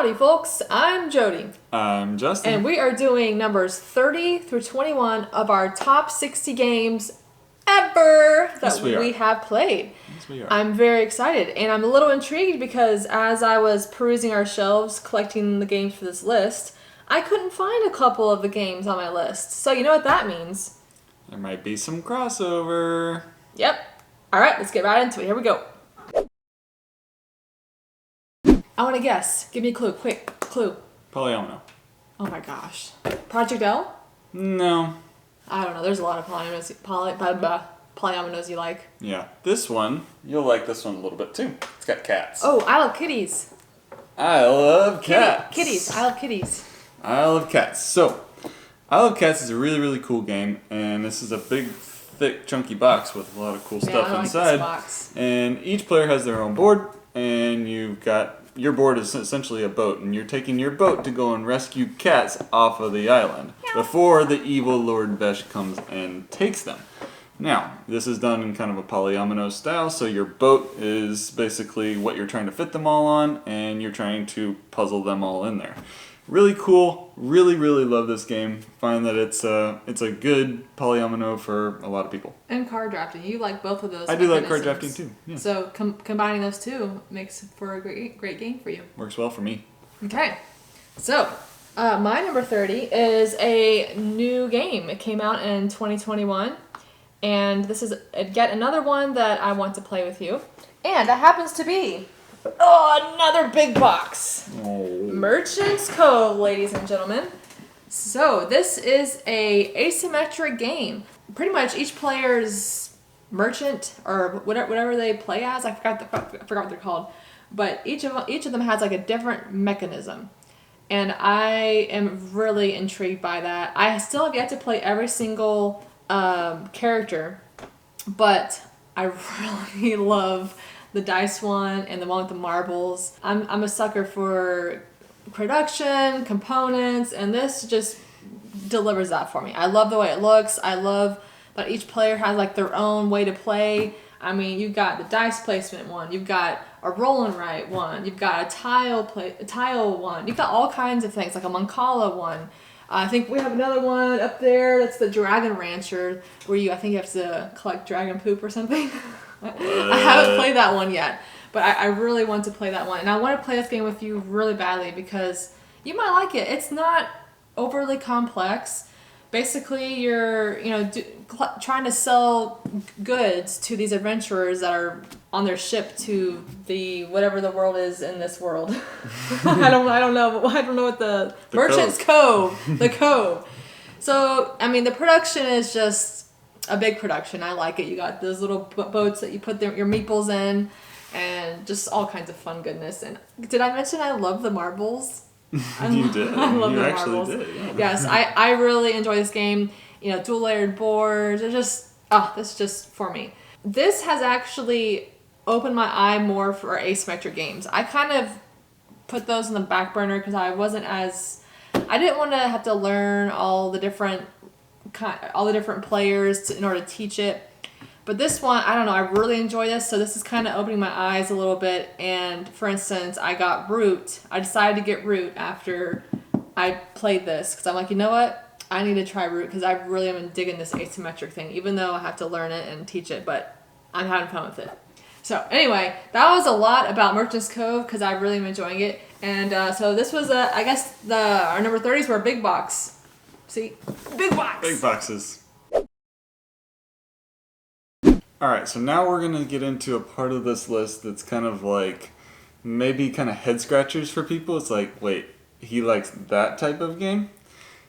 Howdy, folks. I'm Jody. I'm Justin. And we are doing numbers 30 through 21 of our top 60 games ever that we have played. Yes, we are. I'm very excited, and I'm a little intrigued because as I was perusing our shelves, collecting the games for this list, I couldn't find a couple of the games on my list. So you know what that means. There might be some crossover. Yep. All right, let's get right into it. Here we go. I want to guess. Give me a clue. Quick. Clue. Polyomino. Oh my gosh. Project L? No. I don't know. There's a lot of polyominoes you like. Yeah. This one, you'll like this one a little bit too. It's got cats. Oh, I love kitties. I love cats. Kitties. I love kitties. I love cats. So, I Love Cats is a really, really cool game, and this is a big, thick, chunky box with a lot of cool stuff inside. This box. And each player has their own board, and you've got your board is essentially a boat, and you're taking your boat to go and rescue cats off of the island before the evil Lord Vesh comes and takes them. Now, this is done in kind of a polyomino style, so your boat is basically what you're trying to fit them all on, and you're trying to puzzle them all in there. Really cool. Really, really love this game. Find that it's a good polyomino for a lot of people. And card drafting. You like both of those. I do like card drafting too. Yeah. So combining those two makes for a great game for you. Works well for me. Okay. So my number 30 is a new game. It came out in 2021. And this is yet another one that I want to play with you. And it happens to be another big box. Oh. Merchant's Cove, ladies and gentlemen. So this is a asymmetric game. Pretty much each player's merchant or whatever they play as. I forgot what they're called. But each of them has like a different mechanism. And I am really intrigued by that. I still have yet to play every single character, but I really love the dice one and the one with the marbles. I'm a sucker for production, components, and this just delivers that for me. I love the way it looks. I love that each player has like their own way to play. I mean, you've got the dice placement one, you've got a roll and write one, you've got a tile one, you've got all kinds of things, like a Mancala one. I think we have another one up there. That's the Dragon Rancher, where I think you have to collect dragon poop or something. I haven't played that one yet, but I really want to play that one. And I want to play this game with you really badly because you might like it. It's not overly complex. Basically, you're trying to sell goods to these adventurers that are on their ship to the whatever the world is in this world. I don't know what the Merchant's Cove. The Cove. So I mean, the production is just a big production. I like it. You got those little boats that you put your meeples in, and just all kinds of fun goodness. And did I mention I love the marbles? You did. I love you the actually marbles. did. Yeah. Yes, I really enjoy this game. Dual layered boards. This is just for me. This has actually opened my eye more for asymmetric games. I kind of put those in the back burner because I didn't want to have to learn all the different players in order to teach it. But this one, I don't know, I really enjoy this, so this is kind of opening my eyes a little bit. And for instance, I got Root. I decided to get Root after I played this because I'm like, you know what? I need to try Root because I really am digging this asymmetric thing, even though I have to learn it and teach it, but I'm having fun with it. So anyway, that was a lot about Merchant's Cove because I really am enjoying it. And so this was, I guess, our number 30s were a big box. See? Big box! Big boxes. Alright, so now we're going to get into a part of this list that's kind of like, maybe kind of head scratchers for people. It's like, wait, he likes that type of game?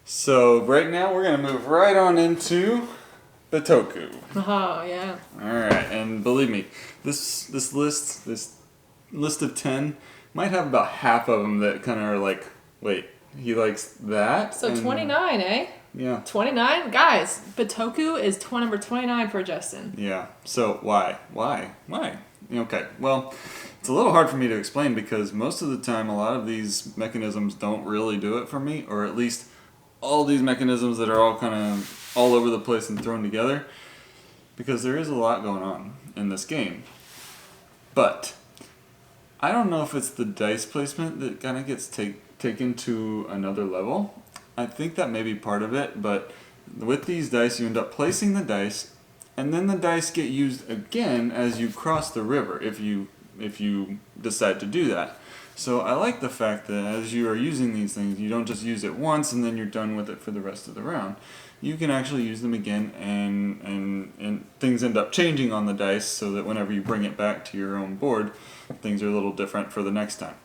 So right now we're going to move right on into Butoku. Oh, yeah. Alright, and believe me, this list of 10 might have about half of them that kind of are like, wait, he likes that? So 29, eh? Yeah. 29? Guys, Butoku is number 29 for Justin. Yeah. So why? Okay, well, it's a little hard for me to explain because most of the time a lot of these mechanisms don't really do it for me, or at least all these mechanisms that are all kind of all over the place and thrown together, because there is a lot going on in this game. But I don't know if it's the dice placement that kind of gets taken to another level. I think that may be part of it, but with these dice, you end up placing the dice, and then the dice get used again as you cross the river, if you decide to do that. So I like the fact that as you are using these things, you don't just use it once and then you're done with it for the rest of the round. You can actually use them again, and things end up changing on the dice so that whenever you bring it back to your own board, things are a little different for the next time.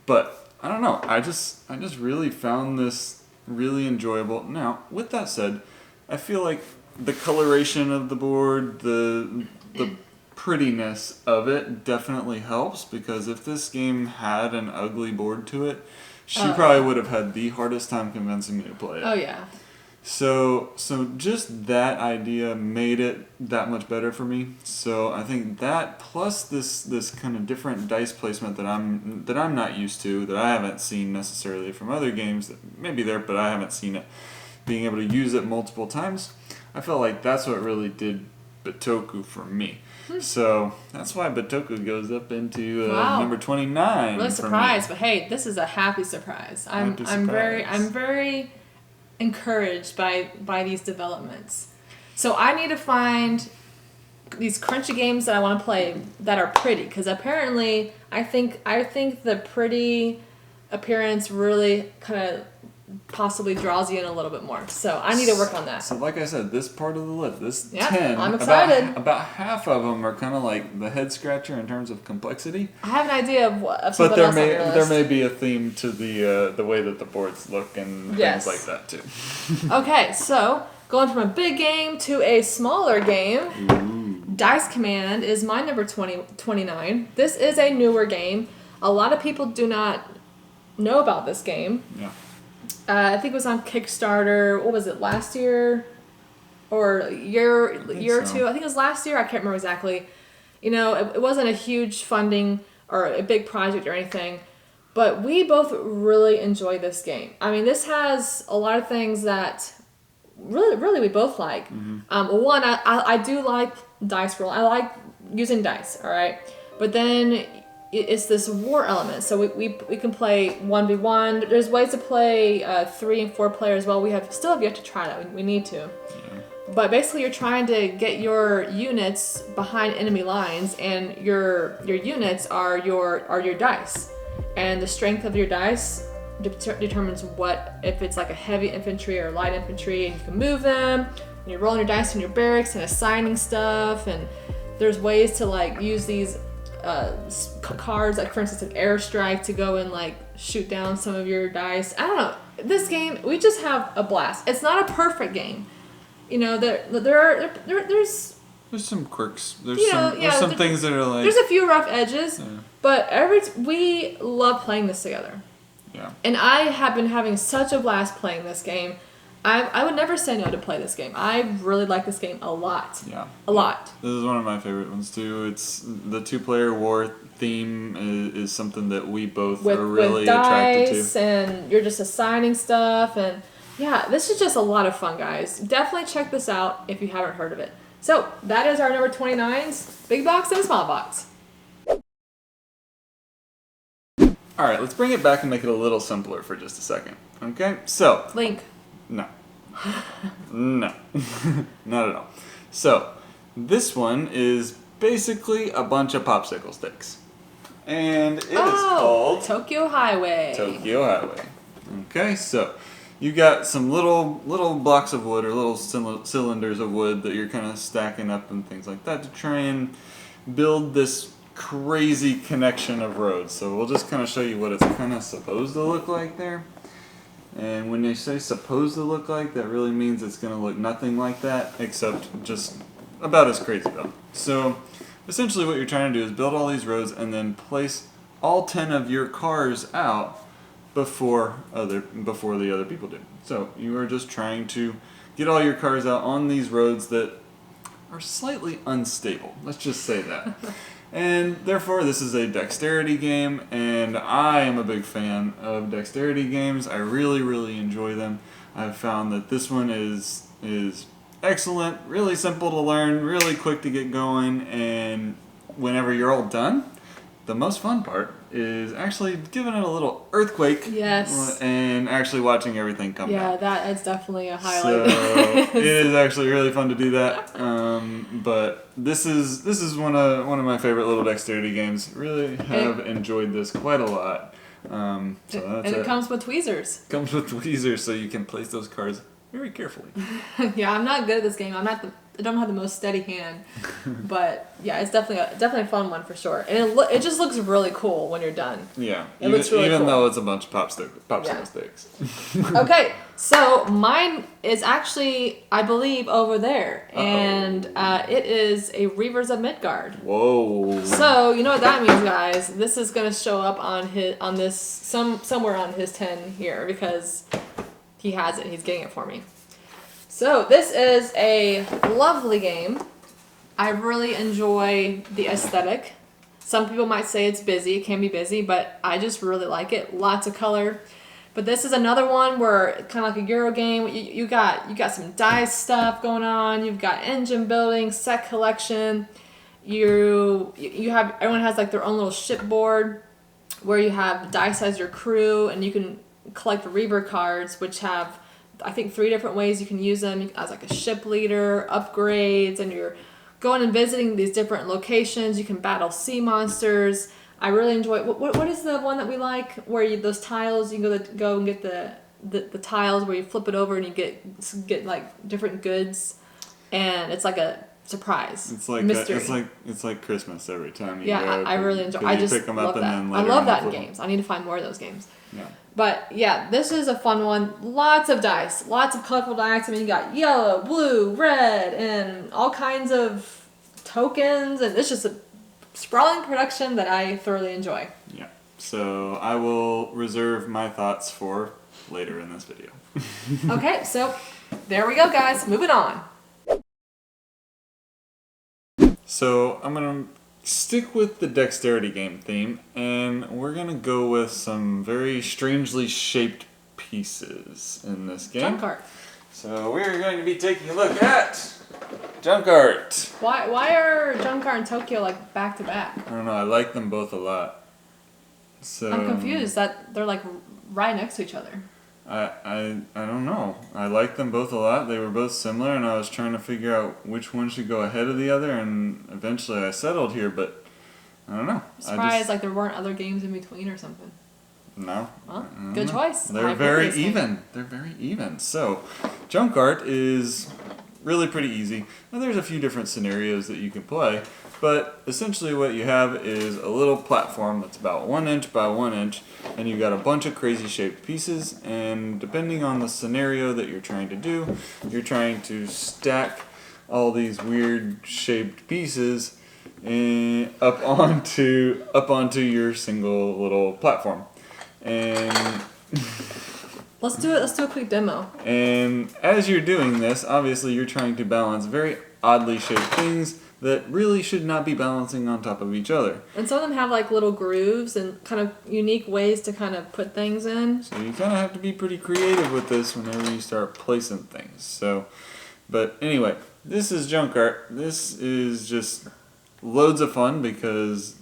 But I don't know. I just really found this really enjoyable. Now, with that said, I feel like the coloration of the board, the prettiness of it definitely helps, because if this game had an ugly board to it, she probably would have had the hardest time convincing me to play it. Oh yeah. So just that idea made it that much better for me. So I think that plus this kind of different dice placement that I'm not used to, that I haven't seen necessarily from other games, that maybe there, but I haven't seen it, being able to use it multiple times, I felt like that's what really did Butoku for me. So that's why Butoku goes up into number 29. Really surprised, but hey, this is a happy surprise. I'm very encouraged by these developments. So I need to find these crunchy games that I want to play that are pretty, because apparently I think the pretty appearance really kind of possibly draws you in a little bit more. So I need to work on that. So like I said, this part of the list, this 10, I'm excited. About half of them are kind of like the head scratcher in terms of complexity. I have an idea of but something else on your list. There may be a theme to the way that the boards look and things like that too. Okay, so going from a big game to a smaller game. Ooh. Dice Command is my number 29. This is a newer game. A lot of people do not know about this game. Yeah. I think it was on Kickstarter. What was it, last year? Or year or two? I think it was last year. I can't remember exactly. You know, it wasn't a huge funding or a big project or anything. But we both really enjoy this game. I mean, this has a lot of things that really we both like. Mm-hmm. One, I do like dice roll. I like using dice, all right? But then it's this war element. So we can play 1v1. There's ways to play 3 and 4 player as well. We still have yet to try that. We need to. Yeah. But basically, you're trying to get your units behind enemy lines, and your units are your dice, and the strength of your dice determines if it's like a heavy infantry or light infantry, and you can move them. And you're rolling your dice in your barracks and assigning stuff, and there's ways to like use these cards, like for instance an airstrike, to go and like shoot down some of your dice. I don't know. This game, we just have a blast. It's not a perfect game. You know, there's some quirks. There's some things that are like, there's a few rough edges, but we love playing this together. Yeah. And I have been having such a blast playing this game. I would never say no to play this game. I really like this game a lot. Yeah. A lot. This is one of my favorite ones too. It's the 2-player war theme is something that we both are really attracted to. With dice, and you're just assigning stuff, and yeah, this is just a lot of fun, guys. Definitely check this out if you haven't heard of it. So that is our number 29s, big box and small box. All right, let's bring it back and make it a little simpler for just a second. Okay, so Link. No. No. Not at all. So, this one is basically a bunch of popsicle sticks. And it is called Tokyo Highway. Tokyo Highway. Okay, so you got some little blocks of wood or little cylinders of wood that you're kind of stacking up and things like that to try and build this crazy connection of roads. So we'll just kind of show you what it's kind of supposed to look like there. And when they say supposed to look like, that really means it's going to look nothing like that, except just about as crazy though. So essentially what you're trying to do is build all these roads and then place all 10 of your cars out before the other people do. So you are just trying to get all your cars out on these roads that are slightly unstable. Let's just say that. And therefore, this is a dexterity game, and I am a big fan of dexterity games. I really, really enjoy them. I've found that this one is excellent, really simple to learn, really quick to get going, and whenever you're all done, the most fun part is actually giving it a little earthquake. Yes. And actually watching everything come down. Yeah, that is definitely a highlight. So it is actually really fun to do that. But this is one of my favorite little dexterity games. Really have enjoyed this quite a lot. So that's it comes with tweezers. Comes with tweezers, so you can place those cards very carefully. Yeah, I'm not good at this game. I don't have the most steady hand, but yeah, it's definitely a fun one for sure. And it just looks really cool when you're done. Yeah, it looks really even cool. though it's a bunch of popsicle sticks. Okay, so mine is actually, I believe, over there, and it is a Reavers of Midgard. Whoa! So you know what that means, guys? This is gonna show up somewhere on his 10 here because he has it. He's getting it for me. So this is a lovely game. I really enjoy the aesthetic. Some people might say it's busy. It can be busy, but I just really like it. Lots of color. But this is another one where kind of like a Euro game. You got some dice stuff going on. You've got engine building, set collection. You have, everyone has like their own little shipboard where you have dice as your crew, and you can collect Reaver cards, which have, I think, 3 different ways you can use them as like a ship leader, upgrades, and you're going and visiting these different locations. You can battle sea monsters. I really enjoy. What is the one that we like where those tiles, you can go and get the tiles where you flip it over and you get like different goods, and it's like a surprise. It's like mystery. It's like Christmas every time you go. I really enjoy. I just pick them love up that. And then I love that in flip games. I need to find more of those games. Yeah. But yeah, this is a fun one. Lots of dice, lots of colorful dice. I mean, you got yellow, blue, red, and all kinds of tokens, and it's just a sprawling production that I thoroughly enjoy. Yeah. So I will reserve my thoughts for later in this video. Okay, so there we go, guys. Moving on. So I'm gonna stick with the dexterity game theme, and we're gonna go with some very strangely shaped pieces in this game. Jump cart. So we're going to be taking a look at Jump Cart. Why are Jump Cart and Tokyo like back to back? I don't know. I like them both a lot. So I'm confused that they're like right next to each other. I don't know. I like them both a lot. They were both similar, and I was trying to figure out which one should go ahead of the other, and eventually I settled here, but I don't know. Surprised like there weren't other games in between or something. No. Well, good choice. They're very even. They're very even. So, Jump Cart is really pretty easy. Now, there's a few different scenarios that you can play, but essentially what you have is a little platform that's about 1 inch by 1 inch, and you've got a bunch of crazy shaped pieces, and depending on the scenario that you're trying to do, you're trying to stack all these weird shaped pieces up onto your single little platform. And let's do a quick demo. And as you're doing this, obviously you're trying to balance very oddly shaped things that really should not be balancing on top of each other. And some of them have like little grooves and kind of unique ways to kind of put things in. So you kind of have to be pretty creative with this whenever you start placing things. So, but anyway, this is Jump Cart. This is just loads of fun because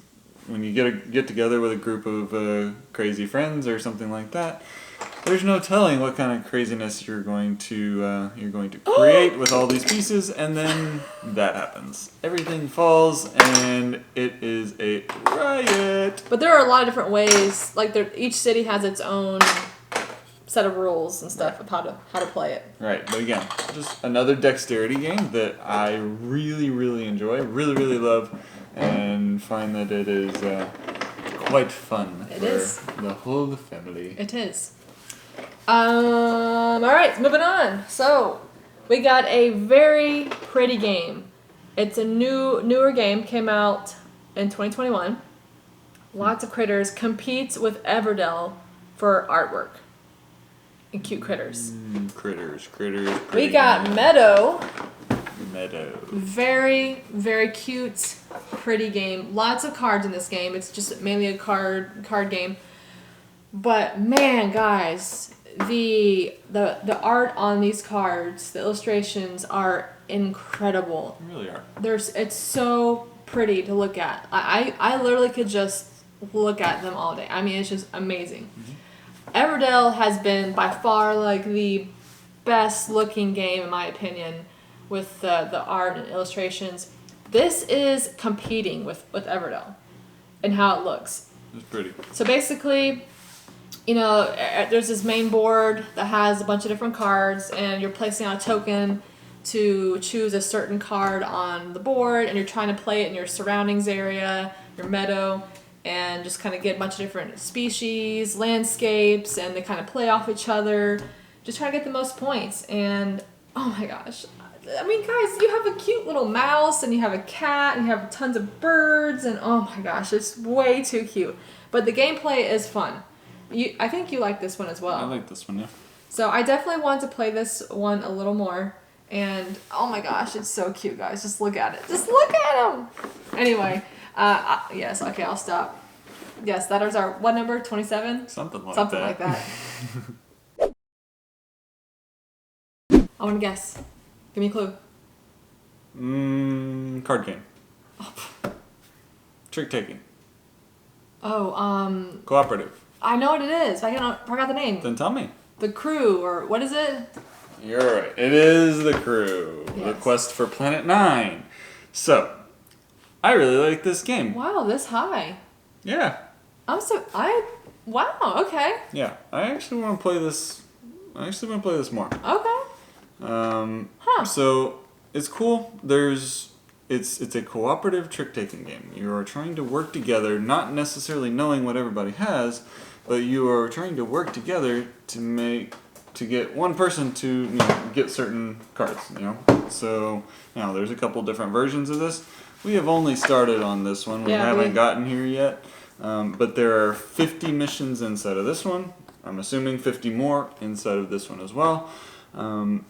when you get together with a group of crazy friends or something like that, there's no telling what kind of craziness you're going to create with all these pieces, and then that happens. Everything falls, and it is a riot. But there are a lot of different ways. Like each city has its own set of rules and stuff of how to play it. Right, but again, just another dexterity game that I really, really enjoy, really, really love, and find that it is quite fun for the whole family. It is. All right, moving on. So we got a very pretty game. It's a newer game, came out in 2021. Lots of critters, competes with Everdell for artwork and cute critters. Critters. We got Meadow. Very, very cute, pretty game. Lots of cards in this game. It's just mainly a card game. But man, guys, the art on these cards, the illustrations are incredible. They really are. It's so pretty to look at. I literally could just look at them all day. I mean, it's just amazing. Everdell has been by far like the best looking game in my opinion, with the art and illustrations. This is competing with Everdell and how it looks. It's pretty. So basically, there's this main board that has a bunch of different cards, and you're placing out a token to choose a certain card on the board, and you're trying to play it in your surroundings area, your meadow, and just kind of get a bunch of different species, landscapes, and they kind of play off each other. Just try to get the most points. And oh my gosh, I mean, guys, you have a cute little mouse, and you have a cat, and you have tons of birds, and oh my gosh, it's way too cute. But the gameplay is fun. I think you like this one as well. I like this one, yeah. So I definitely want to play this one a little more. And oh my gosh, it's so cute, guys. Just look at it. Just look at him. Anyway, yes, okay, I'll stop. Yes, that is our, what number? 27? Something like that. I want to guess. Give me a clue. Card game. Trick taking. Oh, Cooperative. I know what it is. I forgot the name. Then tell me. The Crew, or what is it? You're right. It is The Crew. Yes. The Quest for Planet 9. So, I really like this game. Wow, this high. Yeah. Wow, okay. Yeah. I actually want to play this. More. Okay. So, it's cool. It's a cooperative trick-taking game. You are trying to work together, not necessarily knowing what everybody has, but you are trying to work together to get one person to get certain cards. So there's a couple different versions of this. We have only started on this one. We haven't gotten here yet, but there are 50 missions inside of this one. I'm assuming 50 more inside of this one as well. And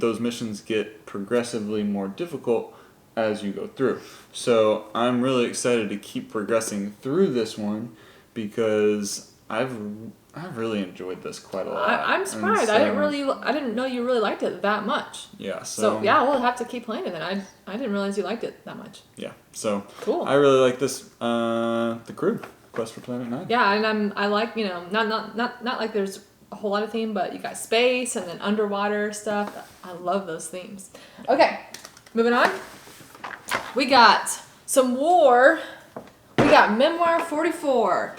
those missions get progressively more difficult as you go through. So I'm really excited to keep progressing through this one because I've really enjoyed this quite a lot. I'm surprised. I didn't know you really liked it that much. Yeah. So yeah, we'll have to keep playing it then. I didn't realize you liked it that much. Yeah. So cool. I really like this. The Crew, Quest for Planet 9. Yeah, and I like not like there's a whole lot of theme, but you got space and then underwater stuff. I love those themes. Okay, moving on. We got some war. We got Memoir 44.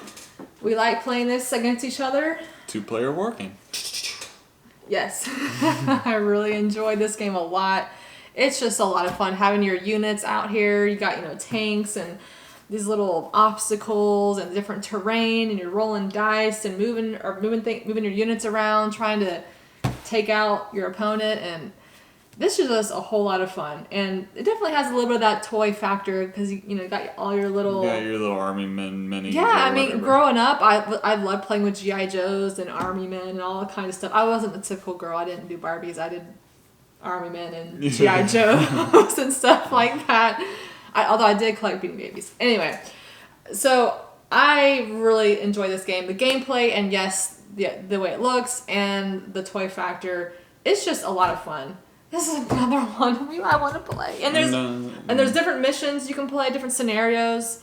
We like playing this against each other. 2-player working. Yes. I really enjoy this game a lot. It's just a lot of fun having your units out here. You got, tanks and these little obstacles and different terrain, and you're rolling dice and moving your units around, trying to take out your opponent, and this is just a whole lot of fun. And it definitely has a little bit of that toy factor because you got all your little... Yeah, your little army men, minis. Yeah, I mean, growing up, I loved playing with G.I. Joes and army men and all that kind of stuff. I wasn't the typical girl. I didn't do Barbies. I did army men and G.I. Joes and stuff like that. Although I did collect Beanie Babies. Anyway, so I really enjoy this game. The gameplay and yes, the way it looks and the toy factor, it's just a lot of fun. This is another one I want to play. And there's different missions you can play, different scenarios.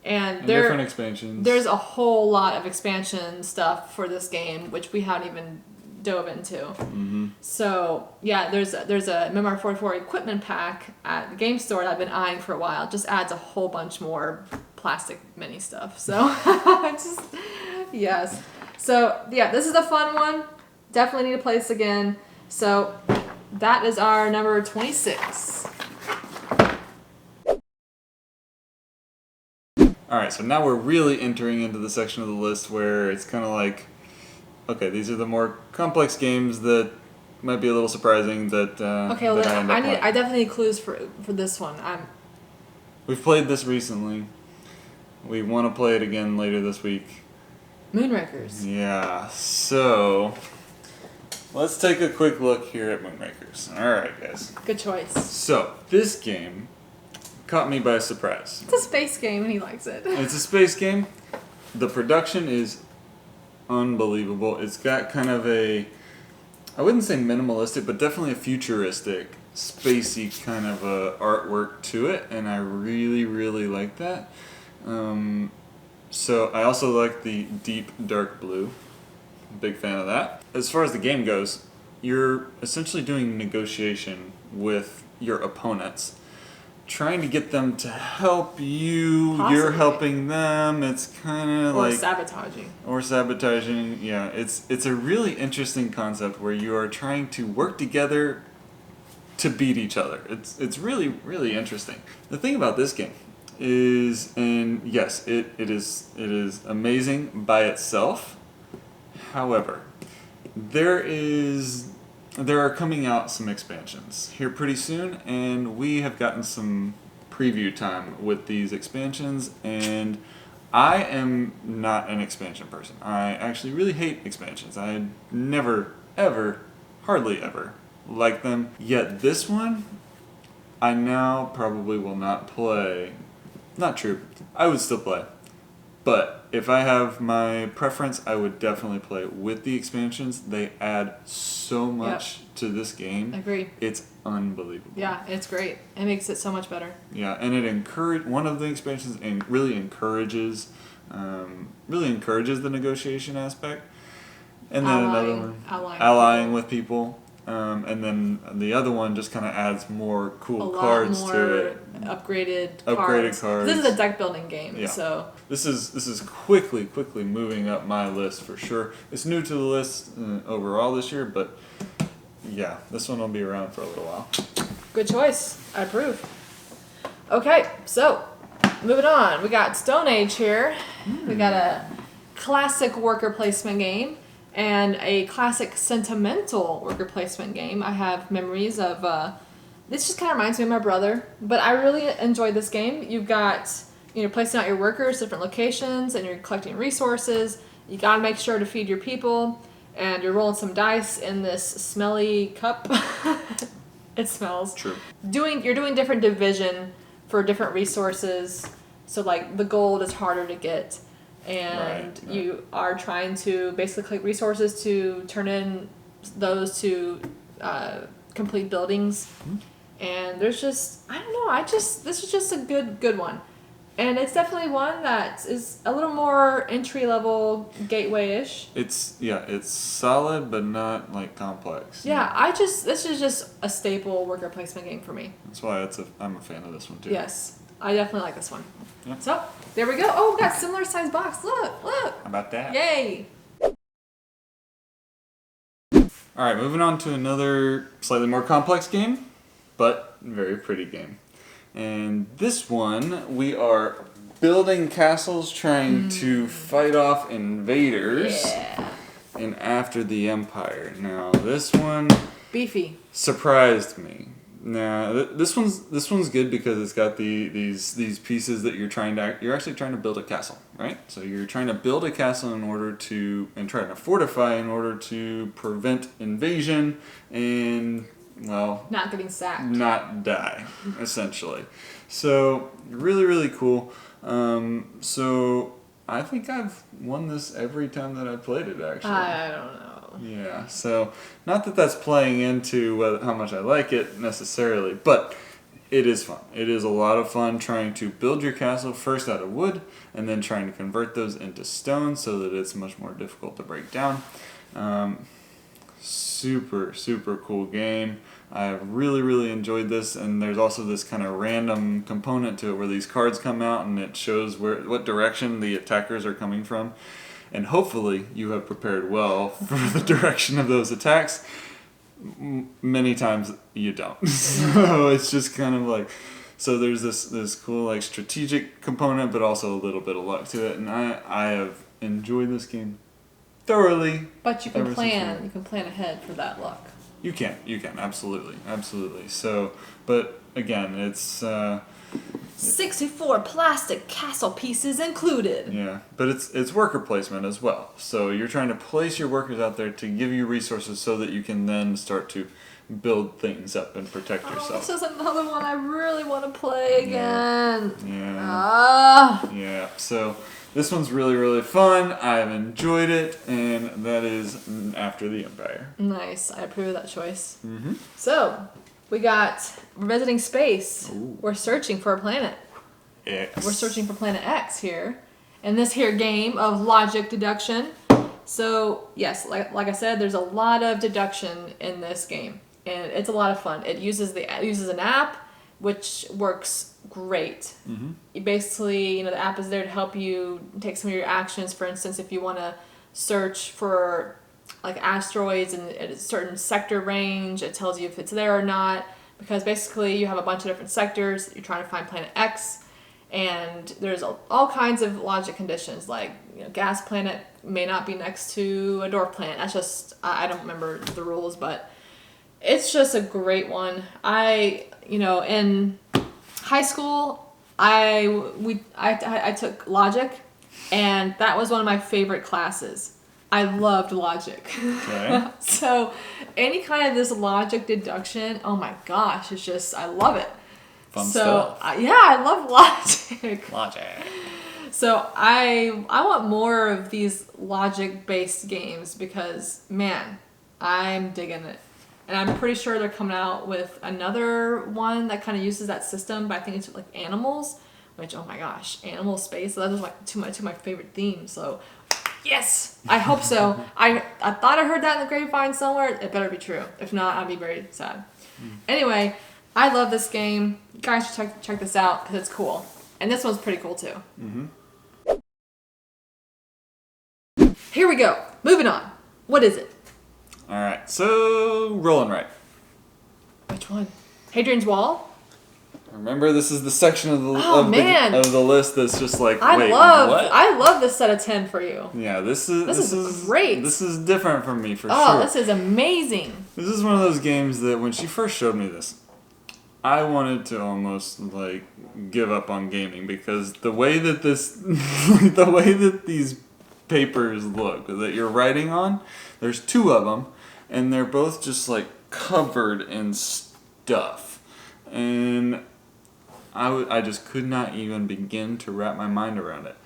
And different expansions. There's a whole lot of expansion stuff for this game, which we haven't even dove into. Mm-hmm. So, yeah, there's a Memoir 44 equipment pack at the game store that I've been eyeing for a while. It just adds a whole bunch more plastic mini stuff. So, yes. So, yeah, this is a fun one. Definitely need to play this again. So, that is our number 26. Alright, so now we're really entering into the section of the list where it's kind of like, okay, these are the more complex games that might be a little surprising that I definitely need clues for this one. We've played this recently. We want to play it again later this week. Moonrakers. Yeah, so... let's take a quick look here at Moonrakers. Alright, guys. Good choice. So, this game caught me by surprise. It's a space game and he likes it. It's a space game. The production is unbelievable. It's got kind of a, I wouldn't say minimalistic, but definitely a futuristic, spacey kind of a artwork to it, and I really, really like that. So I also like the deep dark blue. Big fan of that. As far as the game goes, you're essentially doing negotiation with your opponents, trying to get them to help you. Possibly. You're helping them. It's kind of like sabotaging. Or sabotaging. Yeah, it's a really interesting concept where you are trying to work together to beat each other. It's really, really interesting. The thing about this game is, and yes, it is amazing by itself. However, there are coming out some expansions here pretty soon, and we have gotten some preview time with these expansions, and I am not an expansion person. I actually really hate expansions. I never, ever, hardly ever like them. Yet this one, I now probably will not play. Not true. I would still play. But if I have my preference, I would definitely play with the expansions. They add so much to this game. Agree. It's unbelievable. Yeah, it's great. It makes it so much better. Yeah, and one of the expansions really encourages the negotiation aspect. And then another one, allying with people. And then the other one just kind of adds more cool cards to it. Upgraded cards. This is a deck building game, so this is quickly moving up my list for sure. It's new to the list overall this year, but yeah, this one will be around for a little while. Good choice. I approve. Okay, so moving on, we got Stone Age here. We got a classic worker placement game and a classic sentimental worker placement game. I have memories of, this just kind of reminds me of my brother, but I really enjoyed this game. You've got, placing out your workers, different locations, and you're collecting resources. You gotta make sure to feed your people, and you're rolling some dice in this smelly cup. It smells. True. You're doing different division for different resources, so like the gold is harder to get. And right. You are trying to basically collect resources to turn in those to complete buildings. Mm-hmm. And there's just, I don't know, this is just a good one. And it's definitely one that is a little more entry level, gateway-ish. It's solid but not like complex. Yeah, this is just a staple worker placement game for me. That's why I'm a fan of this one too. Yes, I definitely like this one. Yeah. So there we go. Oh, we got similar size box. Look. How about that? Yay. All right, moving on to another slightly more complex game, but very pretty game. And this one, we are building castles, trying to fight off invaders and after the Empire. Now, this one Beefy surprised me. Now, this one's good because it's got these pieces that you're actually trying to build a castle, right? So you're trying to build a castle and trying to fortify in order to prevent invasion and, well, not getting sacked, not die, essentially. So really, really cool. So I think I've won this every time that I've played it, actually. I don't know. Yeah, so not that that's playing into how much I like it necessarily, but it is fun. It is a lot of fun trying to build your castle first out of wood and then trying to convert those into stone so that it's much more difficult to break down. Super, super cool game. I've really, really enjoyed this, and there's also this kind of random component to it where these cards come out and it shows what direction the attackers are coming from. And hopefully you have prepared well for the direction of those attacks. Many times you don't. So it's just kind of like, so there's this cool like strategic component, but also a little bit of luck to it. And I have enjoyed this game thoroughly. But you can plan. You can plan ahead for that luck. You can absolutely. So, but again, it's 64 plastic castle pieces included. Yeah, but it's worker placement as well. So you're trying to place your workers out there to give you resources so that you can then start to build things up and protect yourself. This is another one I really want to play again. Yeah. So this one's really, really fun. I've enjoyed it, and that is After the Empire. Nice. I approve of that choice. Mm-hmm. So we're visiting space. Ooh. We're searching for a planet. Yes. We're searching for Planet X here. in this here game of logic deduction. So yes, like I said, there's a lot of deduction in this game, and it's a lot of fun. It uses an app, which works great. Basically, the app is there to help you take some of your actions. For instance, if you want to search for like asteroids in a certain sector range, it tells you if it's there or not. Because basically, you have a bunch of different sectors. You're trying to find planet X. And there's all kinds of logic conditions, like gas planet may not be next to a dwarf planet. That's just, I don't remember the rules, but it's just a great one. In high school, I took logic, and that was one of my favorite classes. I loved logic. Okay. So any kind of this logic deduction, oh my gosh, it's just, I love it. Fun stuff. I love logic. Logic. So I want more of these logic-based games because, man, I'm digging it. And I'm pretty sure they're coming out with another one that kind of uses that system, but I think it's like animals, which, oh my gosh, animal space. So that was like two of my favorite themes. So yes, I hope so. I thought I heard that in the grapevine somewhere. It better be true. If not, I'd be very sad. Anyway, I love this game. You guys should check this out because it's cool. And this one's pretty cool too. Here we go. Moving on. What is it? All right. So, roll and write. Which one? Hadrian's Wall? Remember, this is the section of the of the list that's just like, I wait, what? I love this set of 10 for you. Yeah, this is great. This is different from me for sure. Oh, this is amazing. This is one of those games that when she first showed me this, I wanted to almost like give up on gaming because the way that these papers look that you're writing on, there's two of them, and they're both just like covered in stuff, and I just could not even begin to wrap my mind around it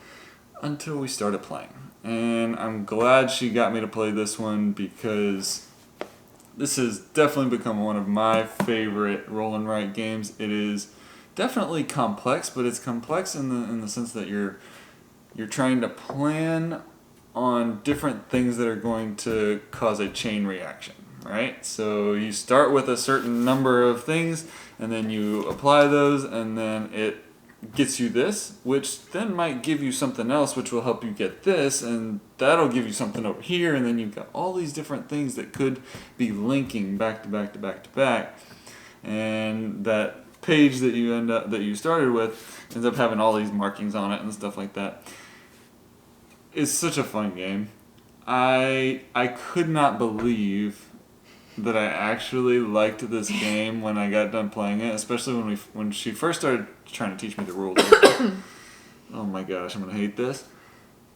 until we started playing. And I'm glad she got me to play this one because this has definitely become one of my favorite roll and write games. It is definitely complex, but it's complex in the sense that you're trying to plan on different things that are going to cause a chain reaction, right? So you start with a certain number of things, and then you apply those, and then it gets you this, which then might give you something else, which will help you get this, and that'll give you something over here, and then you've got all these different things that could be linking back to back to back to back, and that page that you started with ends up having all these markings on it and stuff like that. It's such a fun game. I could not believe that I actually liked this game when I got done playing it, especially when she first started trying to teach me the rules. Oh my gosh, I'm gonna hate this.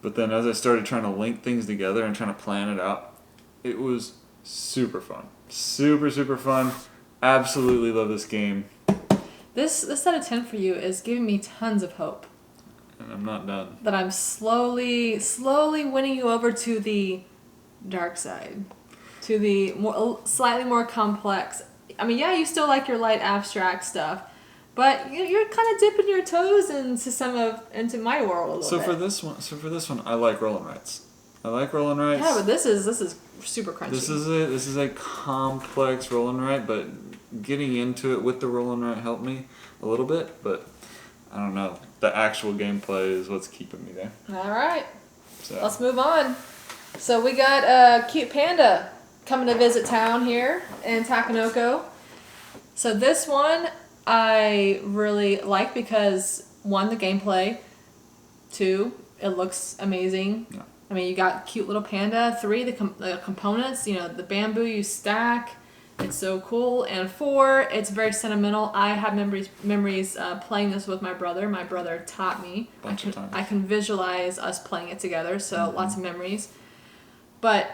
But then as I started trying to link things together and trying to plan it out, it was super fun. Super, super fun. Absolutely love this game. This set of 10 for you is giving me tons of hope. And I'm not done. That I'm slowly winning you over to the dark side. To the slightly more complex. I mean, yeah, you still like your light abstract stuff, but you're kind of dipping your toes into my world a little bit. So for this one, I like roll and writes. Yeah, but this is super crunchy. This is a complex roll and write, but getting into it with the roll and write helped me a little bit. But I don't know. The actual gameplay is what's keeping me there. All right, so let's move on. So we got a cute panda coming to visit town here in Takanoko. So this one I really like because 1, the gameplay, 2, it looks amazing. Yeah. I mean, you got cute little panda. 3, the components, the bamboo you stack. It's so cool. And 4, it's very sentimental. I have memories playing this with my brother. My brother taught me. Bunch of times. I can visualize us playing it together, so lots of memories. But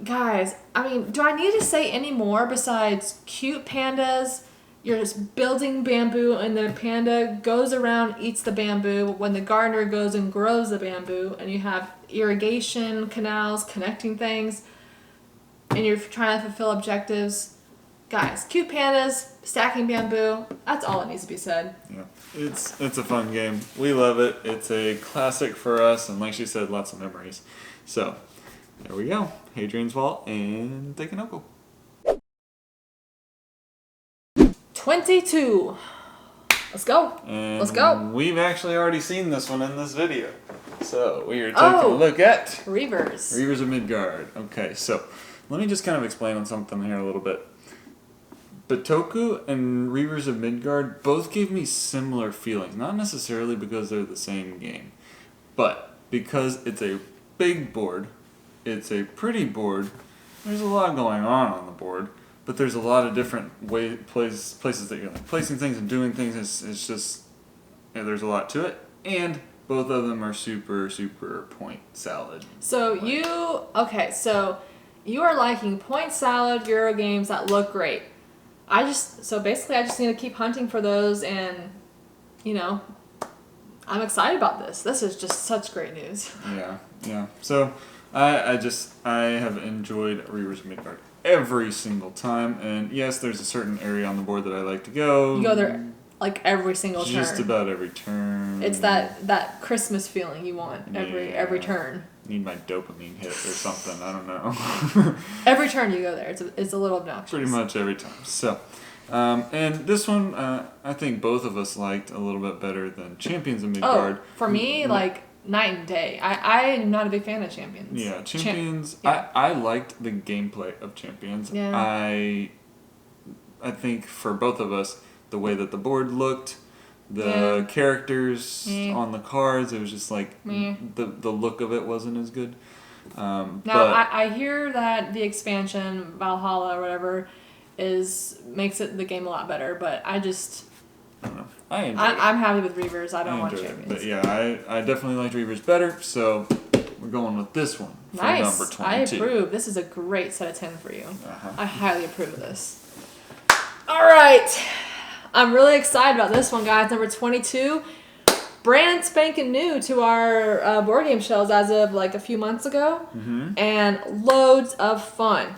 guys, I mean, do I need to say any more besides cute pandas? You're just building bamboo, and the panda goes around, eats the bamboo. When the gardener goes and grows the bamboo, and you have irrigation canals connecting things, and you're trying to fulfill objectives. Guys, cute pandas, stacking bamboo. That's all that needs to be said. Yeah, it's a fun game. We love it. It's a classic for us, and like she said, lots of memories. So, there we go. Hadrian's Wall and Tekenoko. 22. Let's go. And Let's go. We've actually already seen this one in this video. So, we are taking a look at Reavers. Reavers of Midgard. Okay, so let me just kind of explain on something here a little bit. Butoku and Reavers of Midgard both gave me similar feelings. Not necessarily because they're the same game, but because it's a big board, it's a pretty board, there's a lot going on the board, but there's a lot of different places that you're like placing things and doing things. It's just, there's a lot to it, and both of them are super, super point salad. So you are liking point salad Euro games that look great. I just need to keep hunting for those, and I'm excited about this. This is just such great news. Yeah. So I have enjoyed Reavers of Midgard every single time, and yes, there's a certain area on the board that I like to go. You go there like every single turn. Just about every turn. It's that Christmas feeling you want every turn. Need my dopamine hit or something. I don't know. Every turn you go there, it's a little obnoxious. Pretty much every time. So, and this one, I think both of us liked a little bit better than Champions of Midgard. Oh, for me, like night and day. I am not a big fan of Champions. Yeah, Champions. I liked the gameplay of Champions. Yeah. I think for both of us, the way that the board looked, the characters on the cards, it was just like the look of it wasn't as good. I hear that the expansion Valhalla or whatever makes the game a lot better, but I don't know. I'm happy with Reavers. I don't want Champions. But yeah, I definitely liked Reavers better, so we're going with this one for nice. number 22. I approve. This is a great set of 10 for you. Uh-huh. I highly approve of this. All right. I'm really excited about this one, guys. Number 22. Brand spanking new to our board game shelves as of like a few months ago. Mm-hmm. And loads of fun.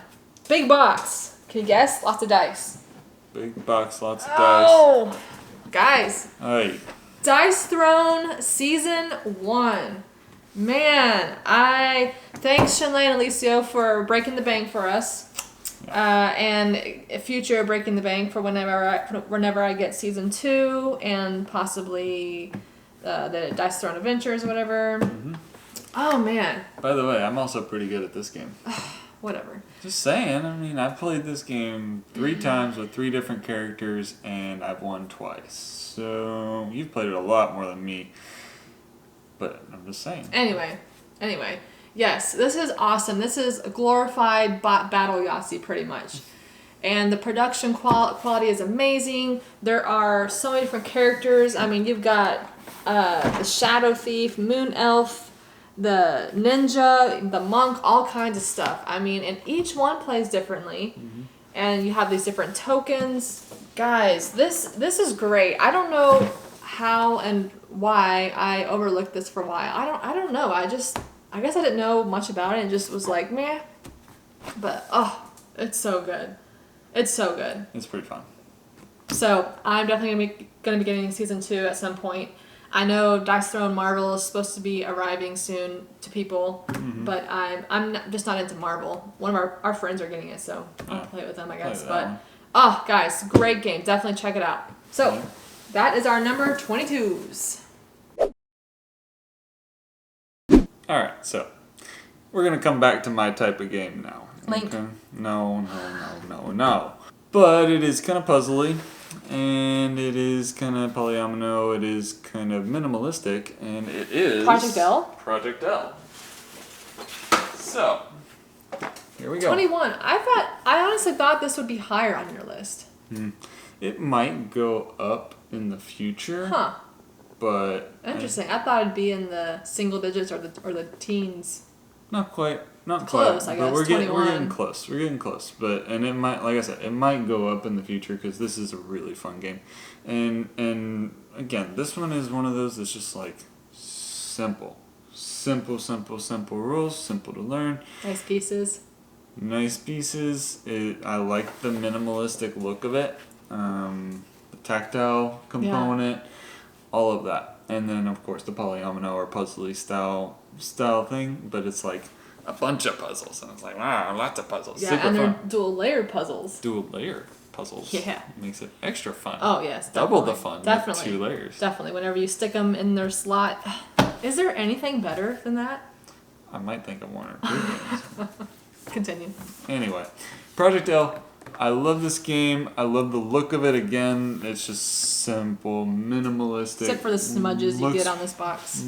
Big box. Can you guess? Lots of dice. Big box, lots of dice. Oh, guys. Hey. Dice Throne Season 1. Man, thanks Shanley and Alicio for breaking the bank for us. And future breaking the bank for whenever I get Season 2 and possibly the Dice Throne Adventures or whatever. Mm-hmm. Oh, man. By the way, I'm also pretty good at this game. Whatever. Just saying. I mean, I've played this game 3 times with 3 different characters, and I've won twice. So, you've played it a lot more than me. But I'm just saying. Anyway. Yes, this is awesome. This is a glorified Battle Yahtzee, pretty much. And the production quality is amazing. There are so many different characters. I mean, you've got the Shadow Thief, Moon Elf, the Ninja, the Monk, all kinds of stuff. I mean, and each one plays differently. Mm-hmm. And you have these different tokens. Guys, this is great. I don't know how and why I overlooked this for a while. I don't know. I guess I didn't know much about it and just was like, meh. But, it's so good. It's so good. It's pretty fun. So, I'm definitely going to be getting Season 2 at some point. I know Dice Throne Marvel is supposed to be arriving soon to people, but I'm just not into Marvel. One of our friends are getting it, so I'll play it with them, I guess. But, guys, great game. Definitely check it out. So, that is our number 22s. Alright, so we're going to come back to my type of game now. Link. Okay? No. But it is kind of puzzly, and it is kind of polyomino, it is kind of minimalistic, and it is... Project L? Project L. So, here we go. 21. I honestly thought this would be higher on your list. It might go up in the future. Huh. But interesting. I thought it'd be in the single digits or the teens. Not quite. Not close, quite. I guess. But we're getting 21. close. We're getting close. But it might, like I said, it might go up in the future because this is a really fun game. And again, this one is one of those that's just like simple rules, simple to learn. Nice pieces. I like the minimalistic look of it. the tactile component, all of that. And then, of course, the polyomino or puzzly style thing, but it's like a bunch of puzzles. And it's like, wow, lots of puzzles. Yeah, Super and they're fun. dual layer puzzles. Dual layer puzzles. Yeah. Makes it extra fun. Oh, yes. Double the fun Definitely. with 2 layers. Definitely. Whenever you stick them in their slot. Is there anything better than that? I might think of 1 or 2 games. Continue. Anyway, Project L. I love this game. I love the look of it again. It's just simple, minimalistic. Except for the smudges you get on this box.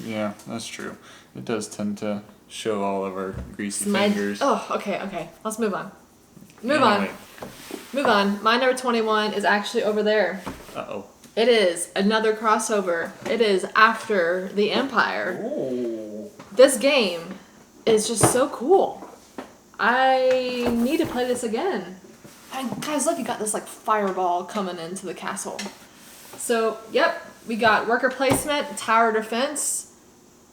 Yeah, that's true. It does tend to show all of our greasy fingers. Oh, okay. Let's move on. Move on. My number 21 is actually over there. Uh-oh. It is another crossover. It is After the Empire. Ooh. This game is just so cool. I need to play this again. And guys, look, you got this like fireball coming into the castle. So, yep, we got worker placement, tower defense.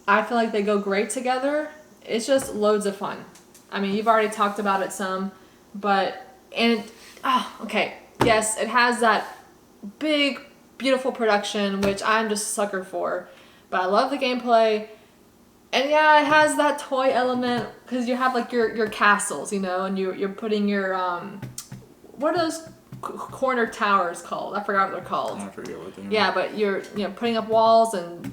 I feel like they go great together. It's just loads of fun. I mean, you've already talked about it some, okay. Yes, it has that big, beautiful production, which I'm just a sucker for. But I love the gameplay. And yeah, it has that toy element because you have like your castles, you know, and you're putting your what are those corner towers called? I forgot what they're called. I forget what they are. Yeah, but you're putting up walls and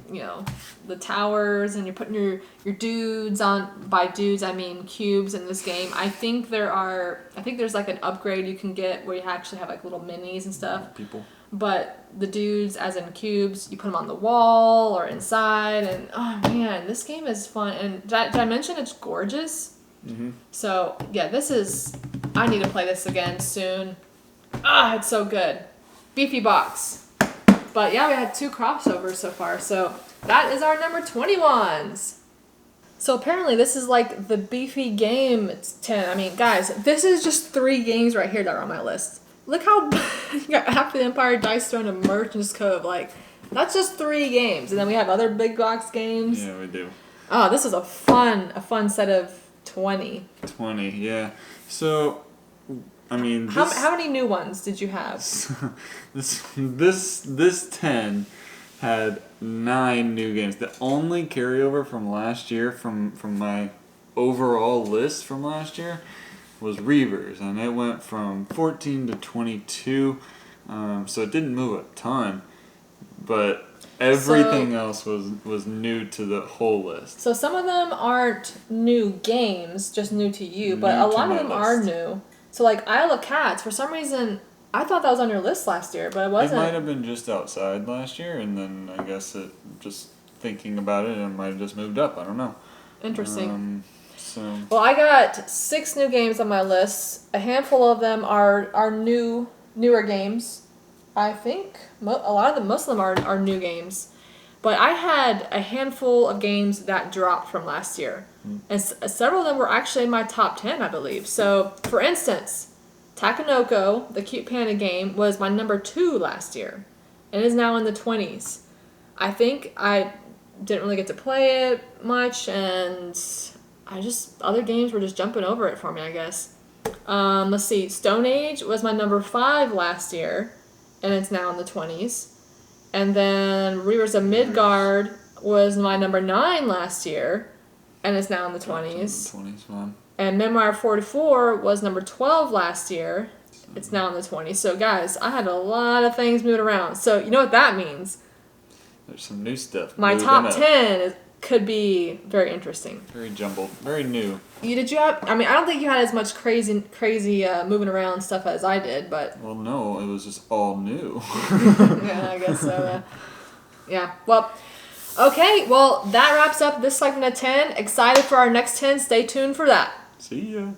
the towers, and you're putting your dudes on. By dudes, I mean cubes in this game. I think there's like an upgrade you can get where you actually have like little minis and stuff. People. But the dudes, as in cubes, you put them on the wall or inside, and oh man, this game is fun. And did I mention it's gorgeous? Mm-hmm. So yeah, I need to play this again soon. It's so good. Beefy box. But yeah, we had 2 crossovers so far, so that is our number 21s. So apparently this is like the beefy game. It's 10. I mean, guys, this is just 3 games right here that are on my list. Look how you got After the Empire, Dice Throne, and Merchant's Cove. Like, that's just 3 games. And then we have other big box games. Yeah, we do. Oh, this is a fun set of 20. 20, yeah. So, I mean, how many new ones did you have? this 10 had 9 new games. The only carryover from last year, from my overall list from last year, was Reavers, and it went from 14 to 22, so it didn't move a ton, but everything else was new to the whole list. So some of them aren't new games, just new to you, but a lot of them are new. So like Isle of Cats, for some reason, I thought that was on your list last year, but it wasn't. It might have been just outside last year, and then I guess just thinking about it, it might have just moved up. I don't know. Interesting. Well, I got 6 new games on my list. A handful of them are newer games. I think most of them are new games. But I had a handful of games that dropped from last year. And several of them were actually in my top 10, I believe. So, for instance, Takenoko, the Cute Panda game, was my number 2 last year. And is now in the 20s. I think I didn't really get to play it much, and other games were just jumping over it for me, I guess. Let's see. Stone Age was my number 5 last year, and it's now in the 20s. And then Reavers of Midgard was my number 9 last year, and it's now in the 20s. And Memoir 44 was number 12 last year. It's now in the 20s. So, guys, I had a lot of things moving around. So, you know what that means? There's some new stuff. My top 10 could be very interesting. Very jumbled. Very new. I don't think you had as much crazy moving around stuff as I did, but... Well, no, it was just all new. Yeah, I guess so, yeah. Yeah, well, okay, well, that wraps up this segment of 10. Excited for our next 10. Stay tuned for that. See ya.